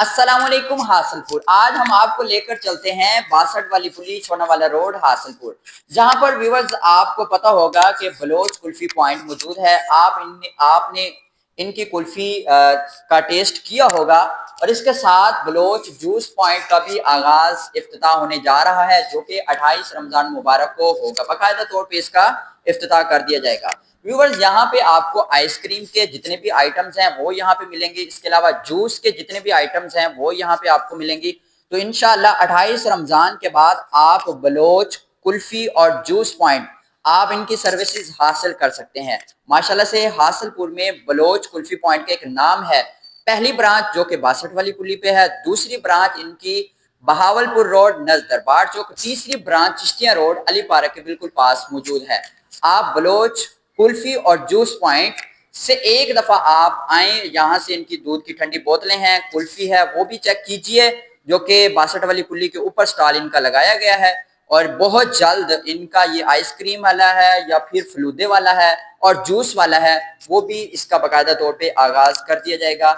अस्सलाम वालेकुम हासलपुर। आज हम आपको लेकर चलते हैं 62 वाली पुली सोनावाला रोड हासलपुर, जहां पर व्यूअर्स आपको पता होगा कि बलोच कुल्फी पॉइंट मौजूद है। आपने इनकी कुल्फी का टेस्ट किया होगा और इसके साथ बलोच जूस पॉइंट का भी आगाज इफ्तिताह होने जा रहा है, जो कि 28 रमजान मुबारक को होगा। बाकायदा तौर पर इसका इफ्तिताह कर दिया जाएगा। व्यूवर्स, यहाँ पे आपको आइसक्रीम के जितने भी आइटम्स हैं वो यहाँ पे मिलेंगे। इसके अलावा जूस के जितने भी आइटम्स हैं वो यहाँ पे आपको मिलेंगी। तो इंशाल्लाह 28 रमजान के बाद आप बलोच कुल्फी और जूस पॉइंट आप इनकी सर्विसेज हासिल कर सकते हैं। माशाल्लाह से हासिलपुर में बलोच कुल्फी पॉइंट का एक नाम है। पहली ब्रांच जो कि 62 वाली पुली पे है, दूसरी ब्रांच इनकी बहावलपुर रोड नज़ दरबार चौक, तीसरी branch Chishtiya road Ali park के बिल्कुल पास मौजूद है। आप बलोच कुल्फी और जूस पॉइंट से एक दफा आप आए, यहाँ से इनकी दूध की ठंडी बोतलें हैं, कुल्फी है, वो भी चेक कीजिए, जो कि 62 वाली पुली के ऊपर स्टॉल इनका लगाया गया है। और बहुत जल्द इनका ये आइसक्रीम वाला है या फिर फलूदे वाला है और जूस वाला है, वो भी इसका बाकायदा तौर पे आगाज कर दिया जाएगा।